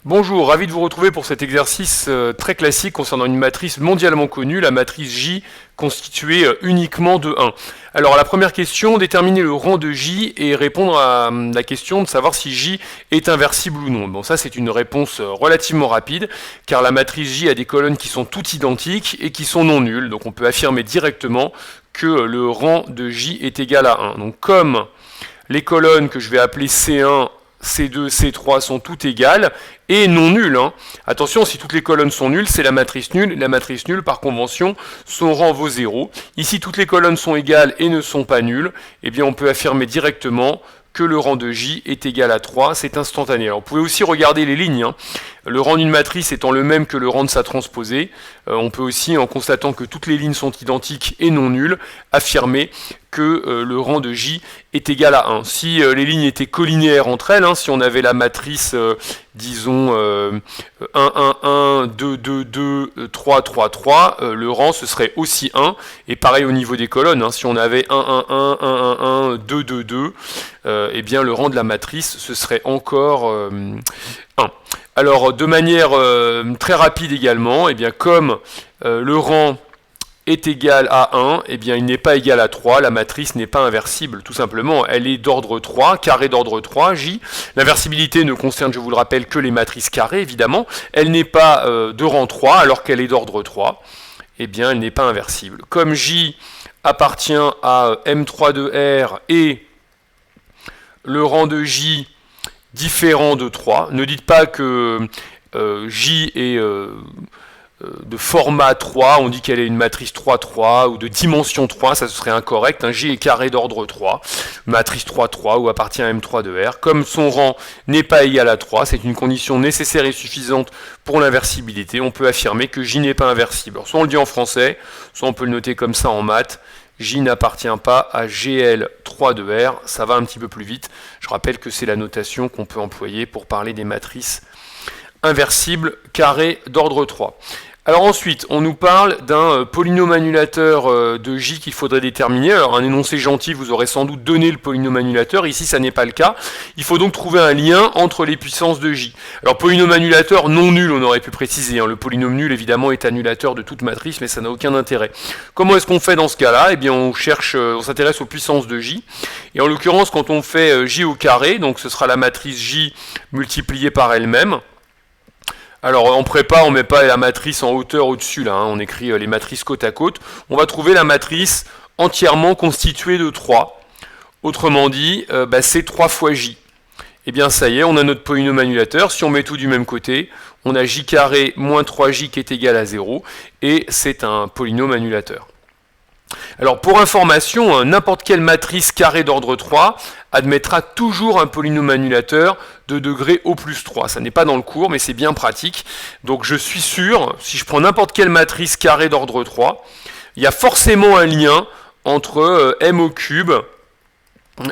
Bonjour, ravi de vous retrouver pour cet exercice très classique concernant une matrice mondialement connue, la matrice J constituée uniquement de 1. Alors la première question, déterminer le rang de J et répondre à la question de savoir si J est inversible ou non. Bon, ça c'est une réponse relativement rapide car la matrice J a des colonnes qui sont toutes identiques et qui sont non nulles, donc on peut affirmer directement que le rang de J est égal à 1. Donc comme les colonnes que je vais appeler C1, C2, C3 sont toutes égales et non nulles. Attention, si toutes les colonnes sont nulles, c'est la matrice nulle. La matrice nulle, par convention, son rang vaut 0. Ici, toutes les colonnes sont égales et ne sont pas nulles. Eh bien, on peut affirmer directement que le rang de J est égal à 3. C'est instantané. Alors, vous pouvez aussi regarder les lignes. Le rang d'une matrice étant le même que le rang de sa transposée, on peut aussi, en constatant que toutes les lignes sont identiques et non nulles, affirmer que le rang de J est égal à 1. Si les lignes étaient collinéaires entre elles, si on avait la matrice, disons, 1, 1, 1, 2, 2, 2, 3, 3, 3, le rang ce serait aussi 1. Et pareil au niveau des colonnes, si on avait 1, 1, 1, 1, 1, 1, 2, 2, 2, eh bien le rang de la matrice ce serait encore 1. Alors, de manière très rapide également, eh bien, comme le rang est égal à 1, eh bien, il n'est pas égal à 3, la matrice n'est pas inversible, tout simplement. Elle est d'ordre 3, carré d'ordre 3, J. L'inversibilité ne concerne, je vous le rappelle, que les matrices carrées, évidemment. Elle n'est pas de rang 3, alors qu'elle est d'ordre 3. Eh bien, elle n'est pas inversible. Comme J appartient à M3 de R et le rang de J différent de 3. Ne dites pas que J est de format 3, on dit qu'elle est une matrice 3, 3, ou de dimension 3, ça serait incorrect. J est carré d'ordre 3, matrice 3, 3, ou appartient à M3 de R. Comme son rang n'est pas égal à 3, c'est une condition nécessaire et suffisante pour l'inversibilité, on peut affirmer que J n'est pas inversible. Alors, soit on le dit en français, soit on peut le noter comme ça en maths. J n'appartient pas à GL3 de R, ça va un petit peu plus vite. Je rappelle que c'est la notation qu'on peut employer pour parler des matrices inversibles carrées d'ordre 3. Alors ensuite, on nous parle d'un polynôme annulateur de J qu'il faudrait déterminer. Alors un énoncé gentil vous aurait sans doute donné le polynôme annulateur, ici ça n'est pas le cas. Il faut donc trouver un lien entre les puissances de J. Alors polynôme annulateur non nul, on aurait pu préciser. Le polynôme nul évidemment est annulateur de toute matrice, mais ça n'a aucun intérêt. Comment est-ce qu'on fait dans ce cas-là? Eh bien on s'intéresse aux puissances de J. Et en l'occurrence, quand on fait J au carré, donc ce sera la matrice J multipliée par elle-même. Alors en prépa, on ne met pas la matrice en hauteur au-dessus, là, on écrit les matrices côte à côte. On va trouver la matrice entièrement constituée de 3. Autrement dit, c'est 3 fois J. Eh bien ça y est, on a notre polynôme annulateur. Si on met tout du même côté, on a J carré moins 3J qui est égal à 0. Et c'est un polynôme annulateur. Alors pour information, n'importe quelle matrice carrée d'ordre 3 admettra toujours un polynôme annulateur de degré au plus 3. Ça n'est pas dans le cours, mais c'est bien pratique. Donc je suis sûr, si je prends n'importe quelle matrice carrée d'ordre 3, il y a forcément un lien entre m au cube,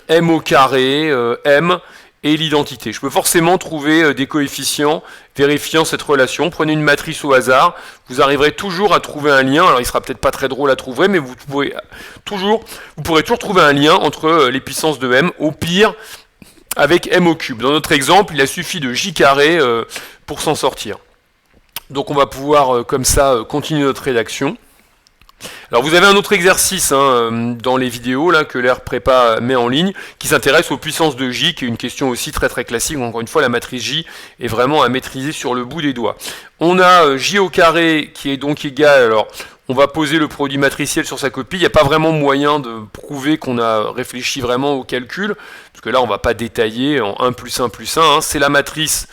m au carré, m et l'identité. Je peux forcément trouver des coefficients vérifiant cette relation. Prenez une matrice au hasard, vous arriverez toujours à trouver un lien. Alors il sera peut-être pas très drôle à trouver, mais vous pourrez toujours trouver un lien entre les puissances de m, au pire avec m au cube. Dans notre exemple, il a suffi de j carré pour s'en sortir. Donc on va pouvoir comme ça continuer notre rédaction. Alors vous avez un autre exercice dans les vidéos là, que l'Air Prépa met en ligne qui s'intéresse aux puissances de J, qui est une question aussi très très classique. Encore une fois, la matrice J est vraiment à maîtriser sur le bout des doigts. On a J au carré qui est donc égal, alors on va poser le produit matriciel sur sa copie. Il n'y a pas vraiment moyen de prouver qu'on a réfléchi vraiment au calcul, parce que là on ne va pas détailler en 1 plus 1 plus 1. C'est la matrice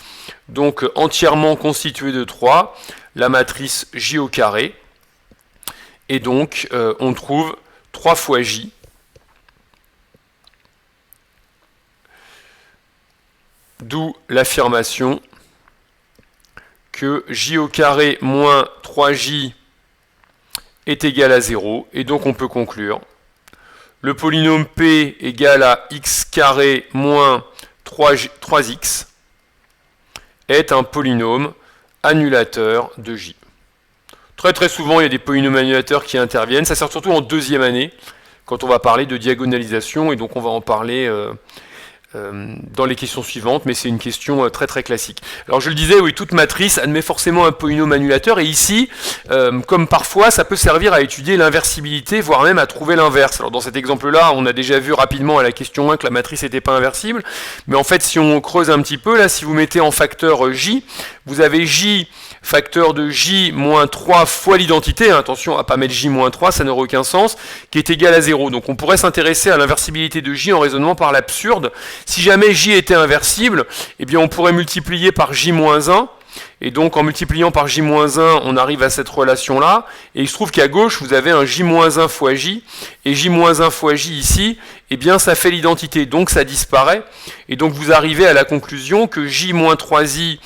donc entièrement constituée de 3, la matrice J au carré. Et donc, on trouve 3 fois J. D'où l'affirmation que J au carré moins 3J est égal à 0. Et donc, on peut conclure. Le polynôme P égale à x carré moins 3x est un polynôme annulateur de J. Très très souvent, il y a des polynômes annulateurs qui interviennent. Ça sert surtout en deuxième année, quand on va parler de diagonalisation, et donc on va en parler dans les questions suivantes, mais c'est une question très très classique. Alors je le disais, oui, toute matrice admet forcément un polynôme annulateur, et ici, comme parfois, ça peut servir à étudier l'inversibilité, voire même à trouver l'inverse. Alors dans cet exemple-là, on a déjà vu rapidement à la question 1 que la matrice n'était pas inversible, mais en fait, si on creuse un petit peu, là, si vous mettez en facteur J, vous avez J facteur de J moins 3 fois l'identité, hein, attention à pas mettre J moins 3, ça n'aurait aucun sens, qui est égal à 0. Donc on pourrait s'intéresser à l'inversibilité de J en raisonnant par l'absurde. Si jamais J était inversible, eh bien on pourrait multiplier par J moins 1, et donc en multipliant par J-1, on arrive à cette relation-là, et il se trouve qu'à gauche, vous avez un J-1 fois J, et J-1 fois J ici, eh bien ça fait l'identité, donc ça disparaît, et donc vous arrivez à la conclusion que J-3I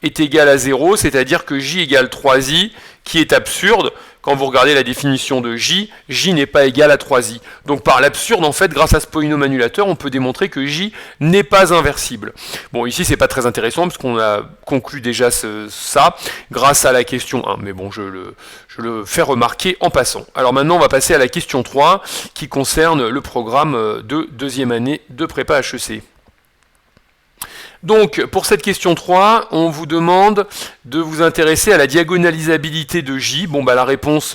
est égal à 0, c'est-à-dire que J égale 3I, qui est absurde. Quand vous regardez la définition de J, J n'est pas égal à 3I. Donc par l'absurde, en fait, grâce à ce polynôme annulateur, on peut démontrer que J n'est pas inversible. Bon, ici, c'est pas très intéressant, parce qu'on a conclu déjà ça, grâce à la question 1. Mais bon, je le fais remarquer en passant. Alors maintenant, on va passer à la question 3, qui concerne le programme de deuxième année de prépa HEC. Donc, pour cette question 3, on vous demande de vous intéresser à la diagonalisabilité de J. Bon, bah la réponse,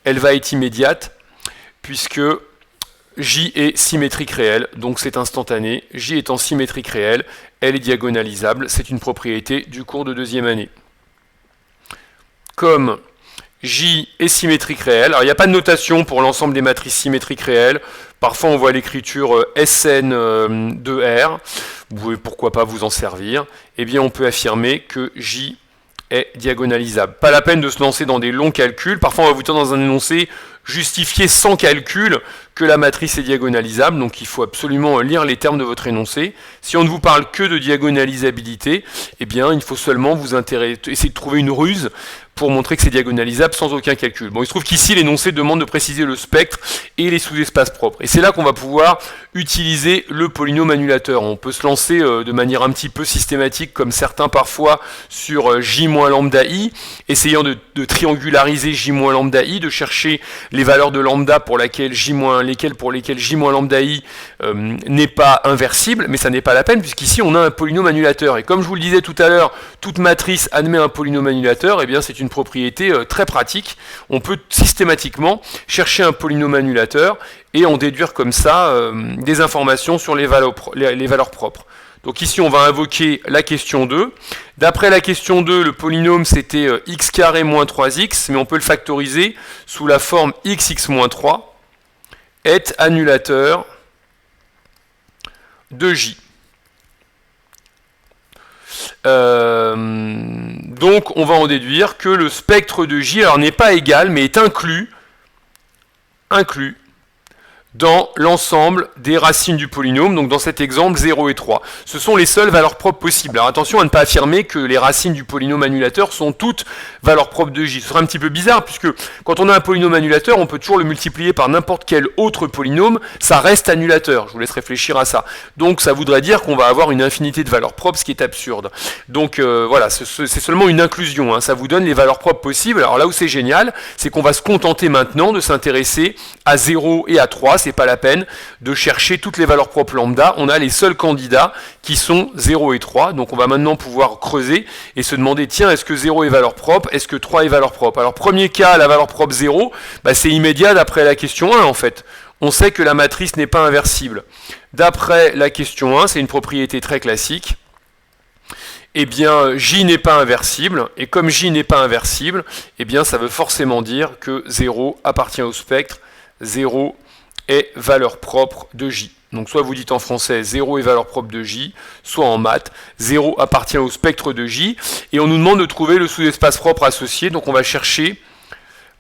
elle va être immédiate, puisque J est symétrique réelle, donc c'est instantané. J étant symétrique réelle, elle est diagonalisable, c'est une propriété du cours de deuxième année. Comme J est symétrique réelle, alors il n'y a pas de notation pour l'ensemble des matrices symétriques réelles. Parfois on voit l'écriture SN de R, vous pouvez pourquoi pas vous en servir. Eh bien on peut affirmer que J est diagonalisable. Pas la peine de se lancer dans des longs calculs, parfois on va vous dire dans un énoncé justifier sans calcul que la matrice est diagonalisable, donc il faut absolument lire les termes de votre énoncé. Si on ne vous parle que de diagonalisabilité, eh bien il faut seulement vous essayer de trouver une ruse pour montrer que c'est diagonalisable sans aucun calcul. Bon, il se trouve qu'ici, l'énoncé demande de préciser le spectre et les sous-espaces propres. Et c'est là qu'on va pouvoir utiliser le polynôme annulateur. On peut se lancer de manière un petit peu systématique, comme certains parfois, sur J moins lambda I, essayant de triangulariser J moins lambda I, de chercher les valeurs de lambda pour lesquelles J moins lambda I n'est pas inversible, mais ça n'est pas la peine, puisqu'ici, on a un polynôme annulateur. Et comme je vous le disais tout à l'heure, toute matrice admet un polynôme annulateur, et bien c'est une propriété très pratique. On peut systématiquement chercher un polynôme annulateur et en déduire comme ça des informations sur les valeurs propres. Donc ici on va invoquer la question 2. D'après la question 2, le polynôme c'était x carré moins 3x, mais on peut le factoriser sous la forme x moins 3 est annulateur de J. Donc on va en déduire que le spectre de J n'est pas égal, mais est inclus dans l'ensemble des racines du polynôme, donc dans cet exemple 0 et 3. Ce sont les seules valeurs propres possibles. Alors attention à ne pas affirmer que les racines du polynôme annulateur sont toutes valeurs propres de J. Ce serait un petit peu bizarre, puisque quand on a un polynôme annulateur, on peut toujours le multiplier par n'importe quel autre polynôme, ça reste annulateur. Je vous laisse réfléchir à ça. Donc ça voudrait dire qu'on va avoir une infinité de valeurs propres, ce qui est absurde. Donc voilà, c'est seulement une inclusion, hein. Ça vous donne les valeurs propres possibles. Alors là où c'est génial, c'est qu'on va se contenter maintenant de s'intéresser à 0 et à 3, c'est pas la peine de chercher toutes les valeurs propres lambda, on a les seuls candidats qui sont 0 et 3, donc on va maintenant pouvoir creuser et se demander, tiens, est-ce que 0 est valeur propre, est-ce que 3 est valeur propre? Alors premier cas, la valeur propre 0, c'est immédiat d'après la question 1 en fait. On sait que la matrice n'est pas inversible. D'après la question 1, c'est une propriété très classique. Eh bien, J n'est pas inversible, et comme J n'est pas inversible, eh bien ça veut forcément dire que 0 appartient au spectre, 0 est valeur propre de J. Donc soit vous dites en français 0 est valeur propre de J, soit en maths, 0 appartient au spectre de J, et on nous demande de trouver le sous-espace propre associé, donc on va chercher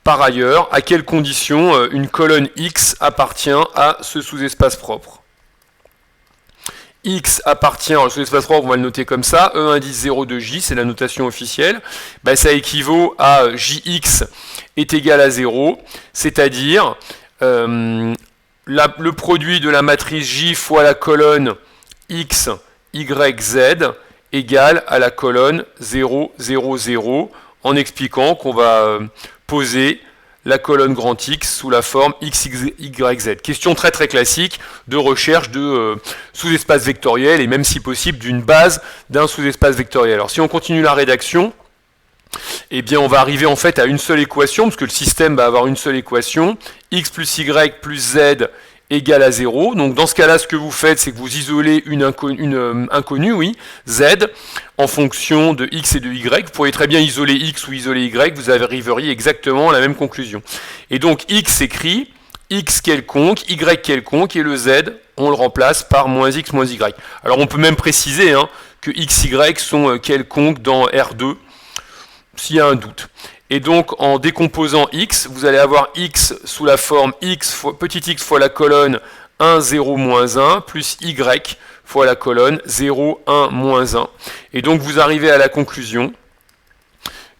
par ailleurs à quelles conditions une colonne X appartient à ce sous-espace propre. X appartient, alors le sous-espace propre, on va le noter comme ça, E indice 0 de J, c'est la notation officielle, ça équivaut à Jx est égal à 0, c'est-à-dire le produit de la matrice J fois la colonne X, Y, Z égale à la colonne 0, 0, 0, en expliquant qu'on va poser la colonne grand X sous la forme X, Y, Z. Question très très classique de recherche de sous-espace vectoriel et même si possible d'une base d'un sous-espace vectoriel. Alors si on continue la rédaction, eh bien on va arriver en fait à une seule équation, parce que le système va avoir une seule équation, X plus Y plus Z égale à 0. Donc dans ce cas-là, ce que vous faites, c'est que vous isolez une inconnue, oui, Z, en fonction de X et de Y. Vous pourriez très bien isoler X ou isoler Y, vous arriveriez exactement à la même conclusion. Et donc X s'écrit X quelconque, Y quelconque, et le Z, on le remplace par moins X moins Y. Alors on peut même préciser que X, Y sont quelconques dans R2, s'il y a un doute. Et donc, en décomposant x, vous allez avoir x sous la forme petit x fois la colonne 1, 0, moins 1, plus y fois la colonne 0, 1, moins 1. Et donc, vous arrivez à la conclusion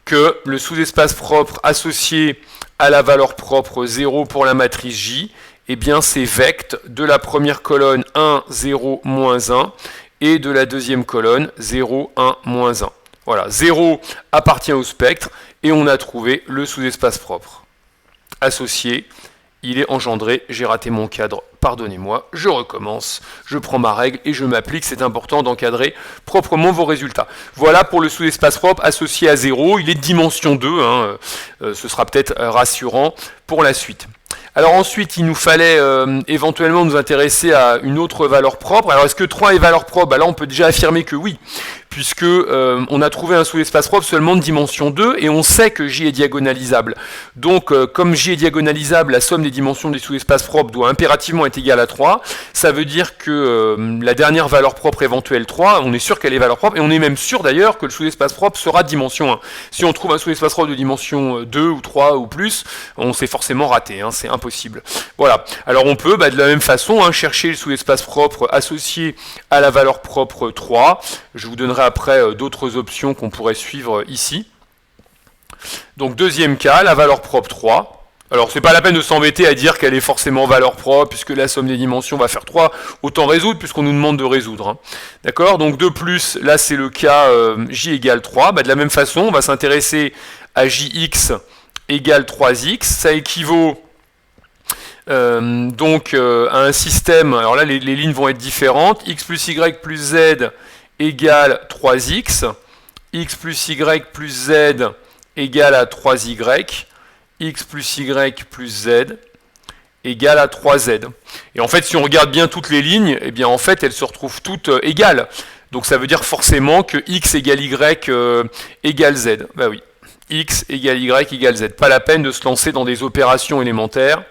que le sous-espace propre associé à la valeur propre 0 pour la matrice J, eh bien, c'est vect de la première colonne 1, 0, moins 1, et de la deuxième colonne 0, 1, moins 1. Voilà, 0 appartient au spectre, et on a trouvé le sous-espace propre. Associé, il est engendré, j'ai raté mon cadre, pardonnez-moi, je recommence, je prends ma règle et je m'applique, c'est important d'encadrer proprement vos résultats. Voilà pour le sous-espace propre associé à 0, il est de dimension 2, ce sera peut-être rassurant pour la suite. Alors ensuite, il nous fallait éventuellement nous intéresser à une autre valeur propre. Alors est-ce que 3 est valeur propre? Là, on peut déjà affirmer que oui, puisque on a trouvé un sous-espace propre seulement de dimension 2, et on sait que J est diagonalisable. Donc, comme J est diagonalisable, la somme des dimensions des sous-espaces propres doit impérativement être égale à 3. Ça veut dire que la dernière valeur propre éventuelle 3, on est sûr qu'elle est valeur propre, et on est même sûr d'ailleurs que le sous-espace propre sera de dimension 1. Si on trouve un sous-espace propre de dimension 2 ou 3 ou plus, on s'est forcément raté, c'est impossible. Voilà. Alors on peut, de la même façon, chercher le sous-espace propre associé à la valeur propre 3. Je vous donnerai après d'autres options qu'on pourrait suivre ici. Donc deuxième cas, la valeur propre 3. Alors c'est pas la peine de s'embêter à dire qu'elle est forcément valeur propre, puisque la somme des dimensions va faire 3, autant résoudre, puisqu'on nous demande de résoudre. D'accord? Donc de plus, là c'est le cas J égale 3. De la même façon, on va s'intéresser à JX égale 3X. Ça équivaut donc à un système, alors là les lignes vont être différentes, X plus Y plus Z égale 3X, X plus Y plus Z égale à 3Y, X plus Y plus Z égale à 3Z. Et en fait, si on regarde bien toutes les lignes, eh bien en fait, elles se retrouvent toutes égales. Donc ça veut dire forcément que X égale Y égale Z. Bah oui, X égale Y égale Z. Pas la peine de se lancer dans des opérations élémentaires.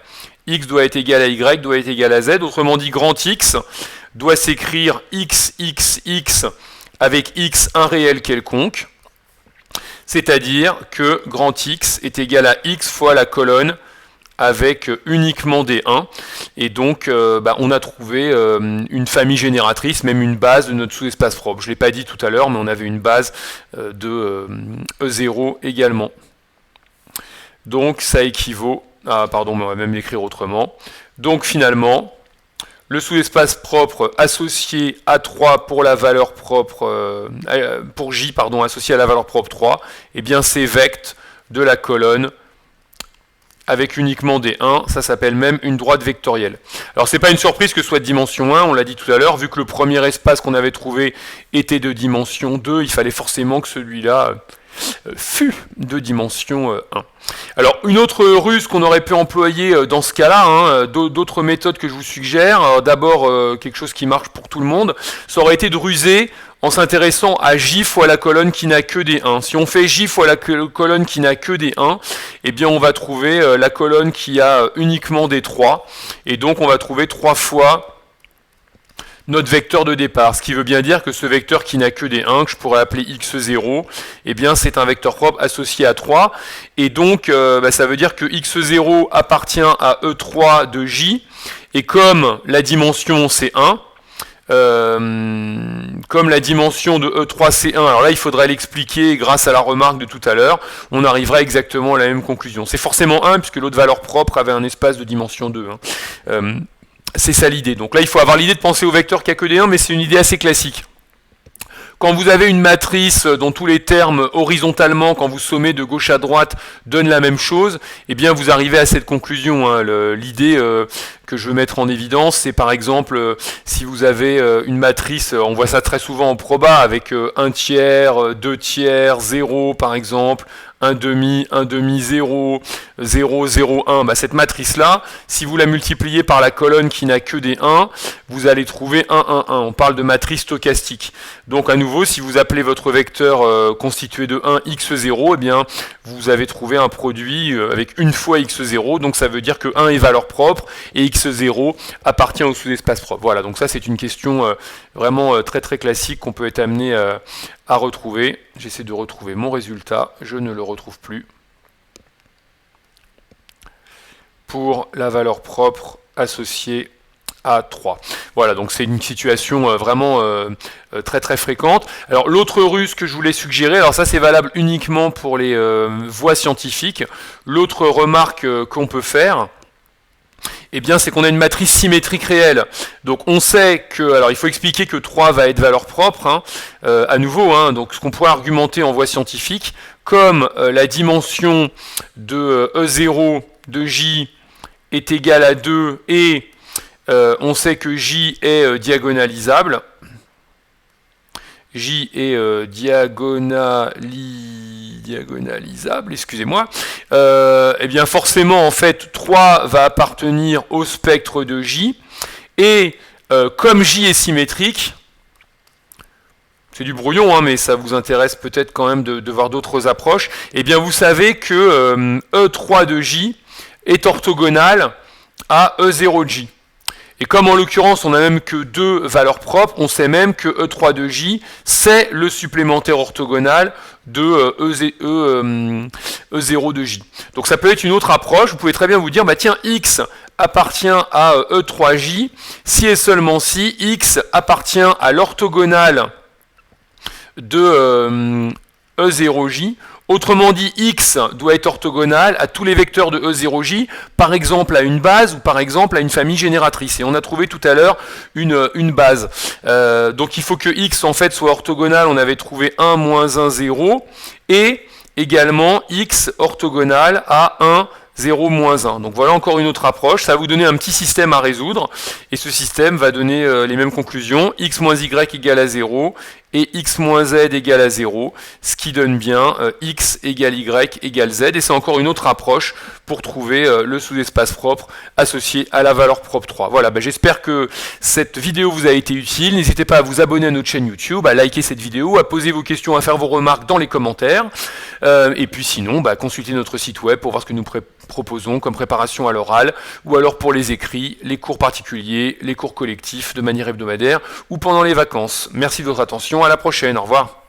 X doit être égal à Y, doit être égal à Z. Autrement dit, grand X doit s'écrire X avec X un réel quelconque. C'est-à-dire que grand X est égal à X fois la colonne avec uniquement des 1. Et donc, on a trouvé une famille génératrice, même une base de notre sous-espace propre. Je ne l'ai pas dit tout à l'heure, mais on avait une base de E0 également. Donc, ça équivaut... Ah, pardon, mais on va même l'écrire autrement. Donc, finalement, le sous-espace propre associé à 3 pour la valeur propre... pour J, pardon, associé à la valeur propre 3, eh bien, c'est vect de la colonne avec uniquement des 1, ça s'appelle même une droite vectorielle. Alors c'est pas une surprise que ce soit de dimension 1, on l'a dit tout à l'heure, vu que le premier espace qu'on avait trouvé était de dimension 2, il fallait forcément que celui-là fût de dimension 1. Alors une autre ruse qu'on aurait pu employer dans ce cas-là, d'autres méthodes que je vous suggère, d'abord quelque chose qui marche pour tout le monde, ça aurait été de ruser en s'intéressant à J fois la colonne qui n'a que des 1. Si on fait J fois la colonne qui n'a que des 1, eh bien on va trouver la colonne qui a uniquement des 3, et donc on va trouver 3 fois notre vecteur de départ, ce qui veut bien dire que ce vecteur qui n'a que des 1, que je pourrais appeler x0, eh bien c'est un vecteur propre associé à 3, et donc ça veut dire que x0 appartient à E3 de J, et comme la dimension c'est 1, comme la dimension de E3 c'est 1, alors là il faudrait l'expliquer grâce à la remarque de tout à l'heure, on arriverait exactement à la même conclusion. C'est forcément 1 puisque l'autre valeur propre avait un espace de dimension 2. C'est ça l'idée. Donc là il faut avoir l'idée de penser au vecteur qui a que des 1, mais c'est une idée assez classique Quand vous avez une matrice dont tous les termes horizontalement, quand vous sommez de gauche à droite, donnent la même chose, eh bien vous arrivez à cette conclusion. Hein. L'idée que je veux mettre en évidence, c'est par exemple, si vous avez une matrice, on voit ça très souvent en proba, avec 1 tiers, 2 tiers, 0 par exemple, 1 demi, 0, 0, 0, 1, bah cette matrice-là, si vous la multipliez par la colonne qui n'a que des 1, vous allez trouver 1, 1, 1. On parle de matrice stochastique. Donc à nouveau, si vous appelez votre vecteur constitué de 1, x0, eh bien vous avez trouvé un produit avec une fois x0, donc ça veut dire que 1 est valeur propre et x0 appartient au sous-espace propre. Voilà, donc ça c'est une question vraiment très très classique qu'on peut être amené à retrouver. J'essaie de retrouver mon résultat, je ne le retrouve plus. Pour la valeur propre associée à 3. Voilà, donc c'est une situation vraiment très très fréquente. Alors l'autre ruse que je voulais suggérer, alors ça c'est valable uniquement pour les voies scientifiques. L'autre remarque qu'on peut faire, eh bien, c'est qu'on a une matrice symétrique réelle. Donc on sait que, alors il faut expliquer que 3 va être valeur propre, hein, à nouveau, hein, donc ce qu'on pourrait argumenter en voie scientifique, comme la dimension de E0 de J est égale à 2 et on sait que J est diagonalisable. J est diagonalisable, excusez-moi, eh bien forcément en fait 3 va appartenir au spectre de J, et comme J est symétrique, c'est du brouillon, hein, mais ça vous intéresse peut-être quand même de voir d'autres approches, eh bien vous savez que E3 de J est orthogonal à E0 de J. Et comme en l'occurrence on n'a même que 2 valeurs propres, on sait même que E3 de J, c'est le supplémentaire orthogonal de E0 de J. Donc ça peut être une autre approche, vous pouvez très bien vous dire, bah tiens, X appartient à E3J, si et seulement si X appartient à l'orthogonale de E0J. Autrement dit, X doit être orthogonal à tous les vecteurs de E0J, par exemple à une base ou par exemple à une famille génératrice. Et on a trouvé tout à l'heure une base. Donc il faut que X en fait soit orthogonal, on avait trouvé 1, moins 1, 0, et également X orthogonal à 1, 0, moins 1. Donc voilà encore une autre approche, ça va vous donner un petit système à résoudre, et ce système va donner les mêmes conclusions, X moins Y égale à 0, et X moins Z égale à 0, ce qui donne bien X égale Y égale Z, et c'est encore une autre approche pour trouver le sous-espace propre associé à la valeur propre 3. Voilà, j'espère que cette vidéo vous a été utile, n'hésitez pas à vous abonner à notre chaîne YouTube, à liker cette vidéo, à poser vos questions, à faire vos remarques dans les commentaires, et puis sinon, consultez notre site web pour voir ce que nous proposons comme préparation à l'oral, ou alors pour les écrits, les cours particuliers, les cours collectifs de manière hebdomadaire, ou pendant les vacances. Merci de votre attention, à la prochaine, au revoir.